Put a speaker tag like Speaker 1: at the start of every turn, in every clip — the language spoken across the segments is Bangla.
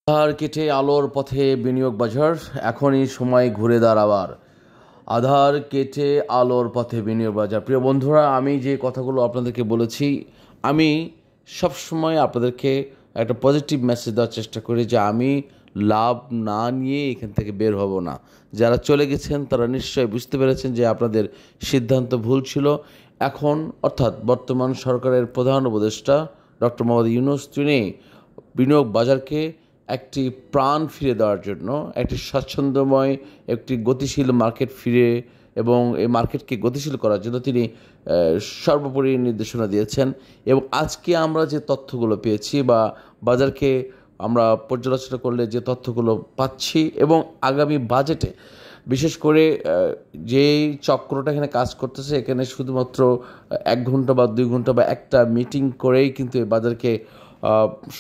Speaker 1: আধার কেটে আলোর পথে বিনিয়োগ বাজার, এখনই সময় ঘুরে দাঁড়াবার। আধার কেটে আলোর পথে বিনিয়োগ বাজার। প্রিয় বন্ধুরা, আমি যে কথাগুলো আপনাদেরকে বলেছি, আমি সবসময় আপনাদেরকে একটা পজিটিভ মেসেজ দেওয়ার চেষ্টা করি যে আমি লাভ না নিয়ে এখান থেকে বের হব না। যারা চলে গেছেন তারা নিশ্চয়ই বুঝতে পেরেছেন যে আপনাদের সিদ্ধান্ত ভুল ছিল। এখন অর্থাৎ বর্তমান সরকারের প্রধান উপদেষ্টা ডক্টর মোহাম্মদ ইউনূস, তিনি বিনিয়োগ বাজারকে একটি প্রাণ ফিরে দেওয়ার জন্য, একটি স্বাচ্ছন্দ্যময়, একটি গতিশীল মার্কেট ফিরে এবং এই মার্কেটকে গতিশীল করার জন্য তিনি সর্বোপরি নির্দেশনা দিয়েছেন। এবং আজকে আমরা যে তথ্যগুলো পেয়েছি বা বাজারকে আমরা পর্যালোচনা করলে যে তথ্যগুলো পাচ্ছি, এবং আগামী বাজেটে বিশেষ করে যেই চক্রটা এখানে কাজ করতেছে, এখানে শুধুমাত্র 1 ঘন্টা বা 2 ঘন্টা বা একটা মিটিং করেই কিন্তু এই বাজারকে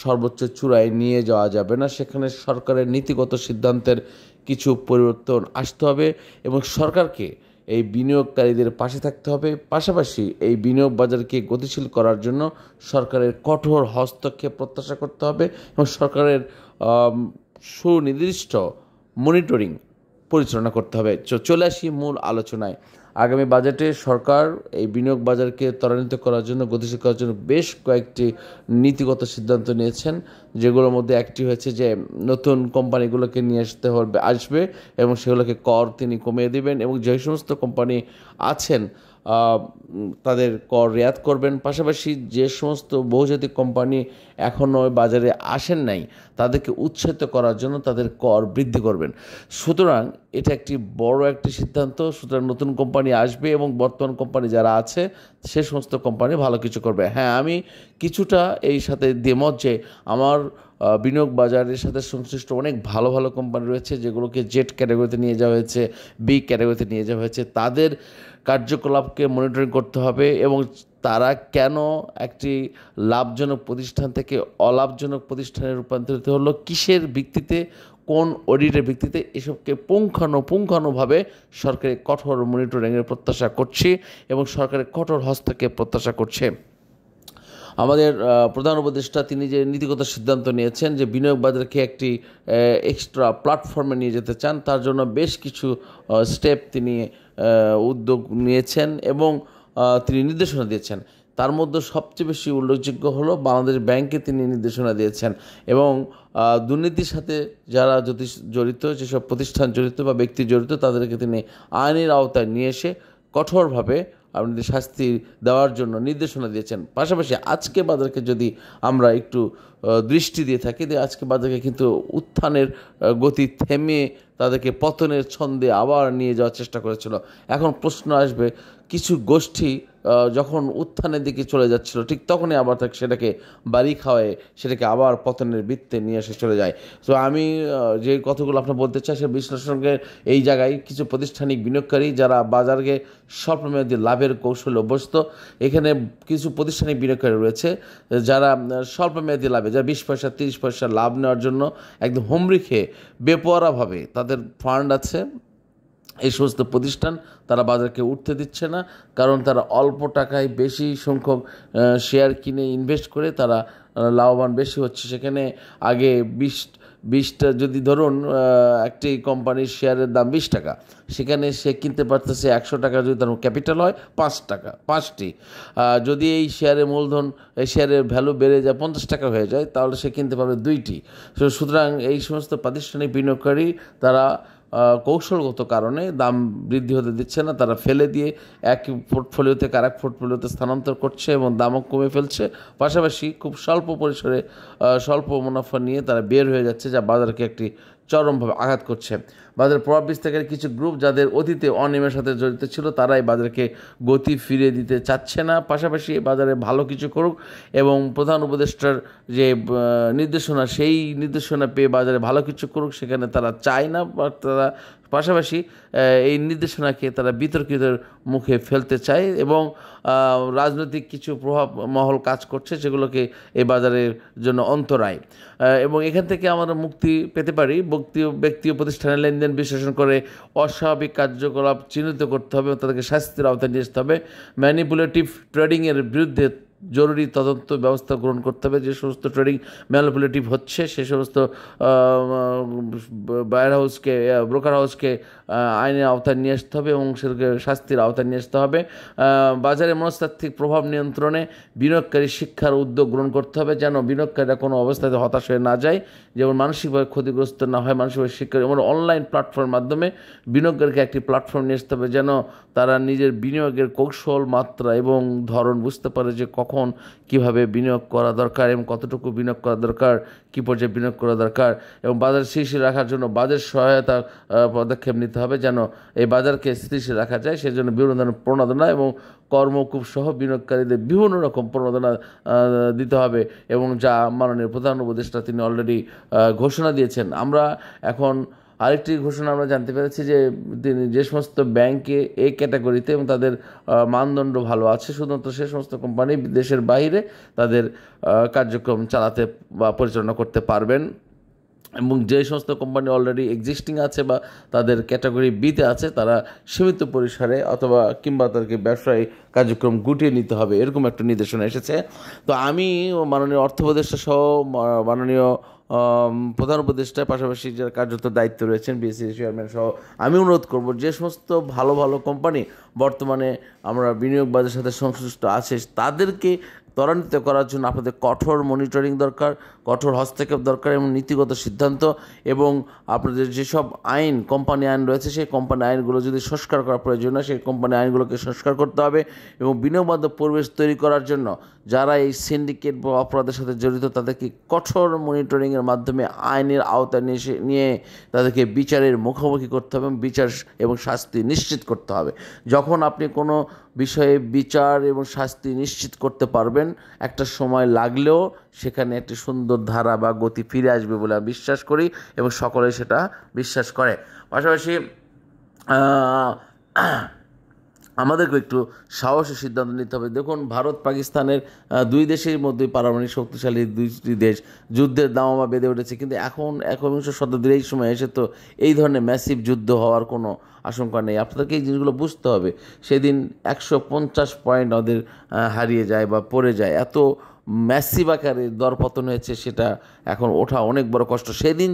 Speaker 1: সর্বোচ্চ চূড়ায় নিয়ে যাওয়া যাবে না। সেখানে সরকারের নীতিগত সিদ্ধান্তের কিছু পরিবর্তন আসতে হবে এবং সরকারকে এই বিনিয়োগকারীদের পাশে থাকতে হবে। পাশাপাশি এই বিনিয়োগ বাজারকে গতিশীল করার জন্য সরকারের কঠোর হস্তক্ষেপ প্রত্যাশা করতে হবে এবং সরকারের সুনির্দিষ্ট মনিটরিং পরিচালনা করতে হবে। চলে আসি মূল আলোচনায়। আগামী বাজেটে সরকার এই বিনিয়োগ বাজারকে ত্বরান্বিত করার জন্য, গতিশীল করার জন্য বেশ কয়েকটি নীতিগত সিদ্ধান্ত নিয়েছেন, যেগুলোর মধ্যে একটি হয়েছে যে নতুন কোম্পানিগুলোকে নিয়ে আসবে এবং সেগুলোকে কর তিনি কমিয়ে দেবেন এবং যে সমস্ত কোম্পানি আছেন তাদের কর রেয়াত করবেন। পাশাপাশি যে সমস্ত বহুজাতিক কোম্পানি এখনও বাজারে আসেন নাই তাদেরকে উৎসাহিত করার জন্য তাদের কর বৃদ্ধি করবেন। সুতরাং এটা একটি বড় একটি সিদ্ধান্ত। সুতরাং নতুন কোম্পানি আসবে এবং বর্তমান কোম্পানি যারা আছে সে সমস্ত কোম্পানি ভালো কিছু করবে। হ্যাঁ, আমি কিছুটা এই সাথে দ্বিমত যে আমার বিনিয়োগ বাজারের সাথে সংশ্লিষ্ট অনেক ভালো ভালো কোম্পানি রয়েছে যেগুলোকে জেড ক্যাটাগরিতে নিয়ে যাওয়া হয়েছে, বি ক্যাটাগরিতে নিয়ে যাওয়া হয়েছে। তাদের কার্যকলাপকে মনিটরিং করতে হবে এবং তারা কেন একটি লাভজনক প্রতিষ্ঠান থেকে অলাভজনক প্রতিষ্ঠানে রূপান্তরিত হলো, কিসের ভিত্তিতে, কোন অডিটের ভিত্তিতে, এসবকে পুঙ্খানুপুঙ্খানুভাবে সরকারের কঠোর মনিটরিংয়ের প্রত্যাশা করছি এবং সরকারের কঠোর হস্তক্ষেপ প্রত্যাশা করছে। আমাদের প্রধান উপদেষ্টা তিনি যে নীতিগত সিদ্ধান্ত নিয়েছেন যে বিনিয়োগ বাজারকে একটি এক্সট্রা প্ল্যাটফর্মে নিয়ে যেতে চান, তার জন্য বেশ কিছু স্টেপ তিনি উদ্যোগ নিয়েছেন এবং তিনি নির্দেশনা দিয়েছেন। তার মধ্যে সবচেয়ে বেশি উল্লেখযোগ্য হলো বাংলাদেশ ব্যাংকে তিনি নির্দেশনা দিয়েছেন এবং দুর্নীতির সাথে যারা জড়িত, যেসব প্রতিষ্ঠান জড়িত বা ব্যক্তি জড়িত, তাদেরকে তিনি আইনের আওতায় নিয়ে এসে কঠোরভাবে আপনাদের শাস্তি দেওয়ার জন্য নির্দেশনা দিয়েছেন। পাশাপাশি আজকে বাজারকে যদি আমরা একটু দৃষ্টি দিয়ে থাকি, আজকে বাজারকে কিন্তু উত্থানের গতি থেমে তাদেরকে পতনের ছন্দে আবার নিয়ে যাওয়ার চেষ্টা করেছিল। এখন প্রশ্ন আসবে, কিছু গোষ্ঠী যখন উত্থানের দিকে চলে যাচ্ছিল ঠিক তখনই আবার সেটাকে বাড়ি খাওয়ায় সেটাকে আবার পতনের বৃত্তে নিয়ে এসে চলে যায়। তো আমি যে কথাগুলো আপনার বলতে চাই সে বিশ্লেষণের এই জায়গায় কিছু প্রাতিষ্ঠানিক বিনিয়োগকারী যারা বাজারকে স্বল্পমেয়াদী লাভের কৌশলে অভ্যস্ত, এখানে কিছু প্রাতিষ্ঠানিক বিনিয়োগকারী রয়েছে যারা স্বল্পমেয়াদী লাভে, যারা 20 পয়সা 30 পয়সা লাভ নেওয়ার জন্য একদম হুমড়ি খেয়ে বেপরোয়াভাবে তাদের ফান্ড আছে, এই সমস্ত প্রতিষ্ঠান তারা বাজারকে উঠতে দিচ্ছে না, কারণ তারা অল্প টাকায় বেশি সংখ্যক শেয়ার কিনে ইনভেস্ট করে তারা লাভবান বেশি হচ্ছে। সেখানে আগে 20টা যদি ধরুন একটি কোম্পানির শেয়ারের দাম 20 টাকা, সেখানে সে কিনতে পারতেছে 100 টাকা। যদি তার ক্যাপিটাল হয় 5 টাকা, 5টি যদি এই শেয়ারের মূলধন, এই শেয়ারের ভ্যালু বেড়ে যায় 50 টাকা হয়ে যায়, তাহলে সে কিনতে পারবে 2টি। সুতরাং এই সমস্ত প্রাতিষ্ঠানিক বিনিয়োগকারী তারা কৌশলগত কারণে দাম বৃদ্ধি হতে দিচ্ছে না, তারা ফেলে দিয়ে এক পোর্টফোলিও থেকে আরেক পোর্টফোলিওতে স্থানান্তর করছে এবং দামও কমে ফেলছে। পাশাপাশি খুব স্বল্প পরিসরে স্বল্প মুনাফা নিয়ে তারা বের হয়ে যাচ্ছে, যা বাজারকে একটি চরমভাবে আঘাত করছে। বাজারের প্রভাব বিস্তারকারী কিছু গ্রুপ যাদের অতীতে অনিয়মের সাথে জড়িত ছিল, তারাই বাজারকে গতি ফিরিয়ে দিতে চাচ্ছে না। পাশাপাশি বাজারে ভালো কিছু করুক এবং প্রধান উপদেষ্টার যে নির্দেশনা, সেই নির্দেশনা পেয়ে বাজারে ভালো কিছু করুক, সেখানে তারা চায় না। বা তারা পাশাপাশি এই নির্দেশনাকে তারা বিতর্কিতের মুখে ফেলতে চায় এবং রাজনৈতিক কিছু প্রভাব মহল কাজ করছে যেগুলোকে এই বাজারের জন্য অন্তরায়। এবং এখান থেকে আমরা মুক্তি পেতে পারি ব্যক্তি ও প্রতিষ্ঠানের লেনদেন বিশ্লেষণ করে অস্বাভাবিক কার্যকলাপ চিহ্নিত করতে হবে, তাদেরকে শাস্তির আওতায় নিয়ে আসতে হবে। ম্যানিপুলেটিভ ট্রেডিংয়ের বিরুদ্ধে জরুরি তদন্ত ব্যবস্থা গ্রহণ করতে হবে। যে সমস্ত ট্রেডিং ম্যানিপুলেটিভ হচ্ছে সে সমস্ত বায়ার হাউসকে, ব্রোকার হাউসকে আইনের আওতায় নিয়ে আসতে হবে এবং সেটাকে শাস্তির আওতায় নিয়ে আসতে হবে। বাজারে মনস্তাত্ত্বিক প্রভাব নিয়ন্ত্রণে বিনিয়োগকারী শিক্ষার উদ্যোগ গ্রহণ করতে হবে, যেন বিনিয়োগকারীরা কোনো অবস্থাতে হতাশ হয়ে না যায়, যেমন মানসিকভাবে ক্ষতিগ্রস্ত না হয়। মানসিকভাবে শিক্ষা যেমন অনলাইন প্ল্যাটফর্মের মাধ্যমে বিনিয়োগকারীকে একটি প্ল্যাটফর্ম নিয়ে আসতে হবে, যেন তারা নিজের বিনিয়োগের কৌশল, মাত্রা এবং ধরন বুঝতে পারে যে কখন কিভাবে বিনিয়োগ করা দরকার এবং কতটুকু বিনিয়োগ করা দরকার, কী পর্যায়ে বিনিয়োগ করা দরকার, এবং বাজার স্থিতিশীল রাখার জন্য বাজার সহায়তা পদক্ষেপ নিতে হবে, যেন এই বাজারকে স্থিতিশীল রাখা যায়। সেজন্য বিভিন্ন ধরনের প্রণোদনা এবং কর্মকূপ সহ বিনিয়োগকারীদের বিভিন্ন রকম প্রণোদনা দিতে হবে, এবং যা মাননীয় প্রধান উপদেষ্টা তিনি অলরেডি ঘোষণা দিয়েছেন। আমরা এখন আরেকটি ঘোষণা আমরা জানতে পেরেছি যে তিনি যে সমস্ত ব্যাংকে এই ক্যাটাগরিতে এবং তাদের মানদণ্ড ভালো আছে, শুধুমাত্র সে সমস্ত কোম্পানি দেশের বাইরে তাদের কার্যক্রম চালাতে বা পরিচালনা করতে পারবেন, এবং যে সমস্ত কোম্পানি অলরেডি এক্সিস্টিং আছে বা তাদের ক্যাটাগরি বিতে আছে তারা সীমিত পরিসরে অথবা কিংবা তাদেরকে ব্যবসায়ী কার্যক্রম গুটিয়ে নিতে হবে, এরকম একটা নির্দেশনা এসেছে। তো আমি মাননীয় অর্থ উপদেষ্টা সহ মাননীয় প্রধান উপদেষ্টার পাশাপাশি যারা কার্যত দায়িত্ব রয়েছেন বিএসসি চেয়ারম্যান সহ আমি অনুরোধ করব, যে সমস্ত ভালো ভালো কোম্পানি বর্তমানে আমরা বিনিয়োগ বাজারের সাথে সংশ্লিষ্ট আছে তাদেরকে ত্বরান্বিত করার জন্য আপনাদের কঠোর মনিটরিং দরকার, কঠোর হস্তক্ষেপ দরকার এবং নীতিগত সিদ্ধান্ত, এবং আপনাদের যেসব আইন, কোম্পানি আইন রয়েছে সেই কোম্পানি আইনগুলো যদি সংস্কার করা প্রয়োজন হয় সেই কোম্পানি আইনগুলোকে সংস্কার করতে হবে, এবং বিনিয়োগ বান্ধব পরিবেশ তৈরি করার জন্য যারা এই সিন্ডিকেট বা অপরাধের সাথে জড়িত তাদেরকে কঠোর মনিটরিংয়ের মাধ্যমে আইনের আওতায় নিয়ে তাদেরকে বিচারের মুখোমুখি করতে হবে এবং বিচার এবং শাস্তি নিশ্চিত করতে হবে। যখন আপনি কোনো বিষয়ে বিচার এবং শাস্তি নিশ্চিত করতে পারবেন, একটা সময় লাগলেও সেখানে একটি সুন্দর ধারা বা গতি ফিরে আসবে বলে আমি বিশ্বাস করি এবং সকলেই সেটা বিশ্বাস করে। পাশাপাশি আমাদেরকে একটু সাহসী সিদ্ধান্ত নিতে হবে। দেখুন, ভারত পাকিস্তানের দুই দেশের মধ্যে পারমাণবিক শক্তিশালী দুইটি দেশ যুদ্ধের দামামা বেঁধে উঠেছে, কিন্তু এখন একবিংশ শতাব্দীর এই সময় এসে তো এই ধরনের ম্যাসিভ যুদ্ধ হওয়ার কোনো আশঙ্কা নেই। আপনাদেরকে এই জিনিসগুলো বুঝতে হবে। সেদিন 150 পয়েন্ট ওদের হারিয়ে যায় বা পড়ে যায়, এত ম্যাসিভ আকারে দরপতন হয়েছে, সেটা এখন ওঠা অনেক বড় কষ্ট। সেদিন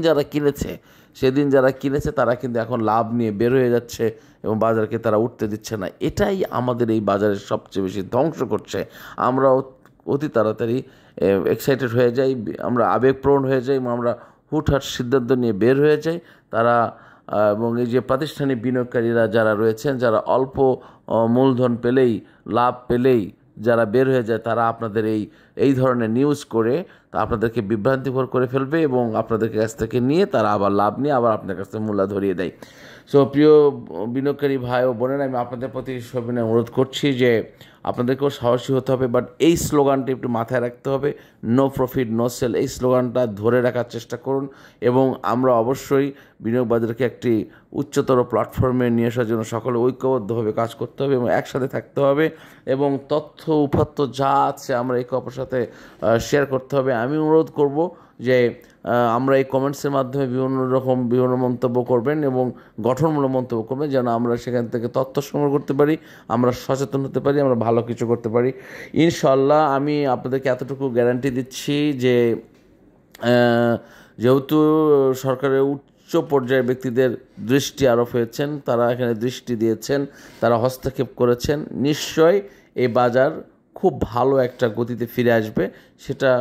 Speaker 1: যারা কিনেছে তারা কিন্তু এখন লাভ নিয়ে বের হয়ে যাচ্ছে এবং বাজারকে তারা উঠতে দিচ্ছে না। এটাই আমাদের এই বাজারের সবচেয়ে বেশি ধ্বংস করছে। আমরা অতি তাড়াতাড়ি এক্সাইটেড হয়ে যাই, আমরা আবেগপ্রবণ হয়ে যাই এবং আমরা হুটহাট সিদ্ধান্ত নিয়ে বের হয়ে যাই। তারা এবং এই যে প্রাতিষ্ঠানিক বিনিয়োগকারীরা যারা রয়েছেন, যারা অল্প মূলধন পেলেই, লাভ পেলেই যারা বের হয়ে যায়, তারা আপনাদের এই ধরনের নিউজ করে তা আপনাদেরকে বিভ্রান্তিকর করে ফেলবে এবং আপনাদের কাছ থেকে নিয়ে তারা আবার লাভ নিয়ে আবার আপনার কাছ থেকে মূল্য ধরিয়ে দেয়। সো প্রিয় বিনিয়োগকারী ভাই ও বোনেরা, আমি আপনাদের প্রতি সবিনয় অনুরোধ করছি যে আপনাদেরকেও সাহসী হতে হবে, বাট এই স্লোগানটি একটু মাথায় রাখতে হবে, নো প্রফিট নো সেল। এই স্লোগানটা ধরে রাখার চেষ্টা করুন এবং আমরা অবশ্যই বিনিয়োগ বাজারকে একটি উচ্চতর প্ল্যাটফর্মে নিয়ে আসার জন্য সকলে ঐক্যবদ্ধভাবে কাজ করতে হবে এবং একসাথে থাকতে হবে, এবং তথ্য উপাত্ত যা আছে আমরা একে অপরের সাথে শেয়ার করতে হবে। আমি অনুরোধ করব যে আমরা এই কমেন্টসের মাধ্যমে বিভিন্ন মন্তব্য করবেন এবং গঠনমূলক মন্তব্য করবেন, যেন আমরা সেখান থেকে তথ্য সংগ্রহ করতে পারি, আমরা সচেতন হতে পারি, আমরা ভালো কিছু করতে পারি ইনশাল্লাহ। আমি আপনাদেরকে এতটুকু গ্যারান্টি দিচ্ছি যে যেহেতু সরকারের উচ্চ পর্যায়ের ব্যক্তিদের দৃষ্টি আরোপ হয়েছেন, তারা এখানে দৃষ্টি দিয়েছেন, তারা হস্তক্ষেপ করেছেন, নিশ্চয়ই এই বাজার খুব ভালো একটা গতিতে ফিরে আসবে। সেটা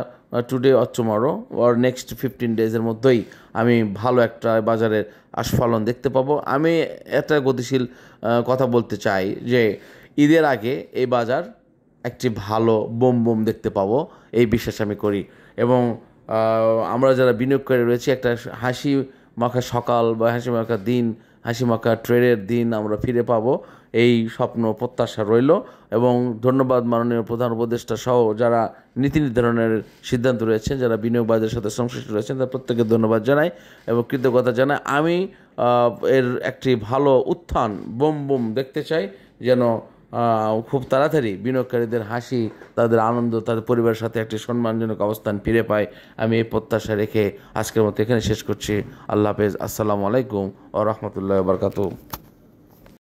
Speaker 1: today or tomorrow or next 15 ডেজের মধ্যেই আমি ভালো একটা বাজারের আস্ফালন দেখতে পাবো। আমি একটা গতিশীল কথা বলতে চাই যে ঈদের আগে এই বাজার একটি ভালো বোম দেখতে পাবো, এই বিশ্বাস আমি করি। এবং আমরা যারা বিনিয়োগকারী রয়েছে, একটা হাসি মাখা সকাল বা হাসি মাখা দিন, হাসি মাখা ট্রেডের দিন আমরা ফিরে পাবো, এই স্বপ্ন প্রত্যাশা রইল। এবং ধন্যবাদ মাননীয় প্রধান উপদেষ্টা সহ যারা নীতি নির্ধারণের সিদ্ধান্ত রয়েছেন, যারা বিনিয়োগ বাজারের সাথে সংশ্লিষ্ট রয়েছেন, তাদের প্রত্যেকে ধন্যবাদ জানাই এবং কৃতজ্ঞতা জানাই। আমি এর একটি ভালো উত্থান বোম দেখতে চাই, যেন খুব তাড়াতাড়ি বিনিয়োগকারীদের হাসি, তাদের আনন্দ, তাদের পরিবারের সাথে একটি সম্মানজনক অবস্থান ফিরে পায়। আমি এই প্রত্যাশা রেখে আজকের মতো এখানে শেষ করছি। আল্লাহ হাফেজ। আসসালামু আলাইকুম ওয়া রাহমাতুল্লাহি ওয়া বারাকাতুহু।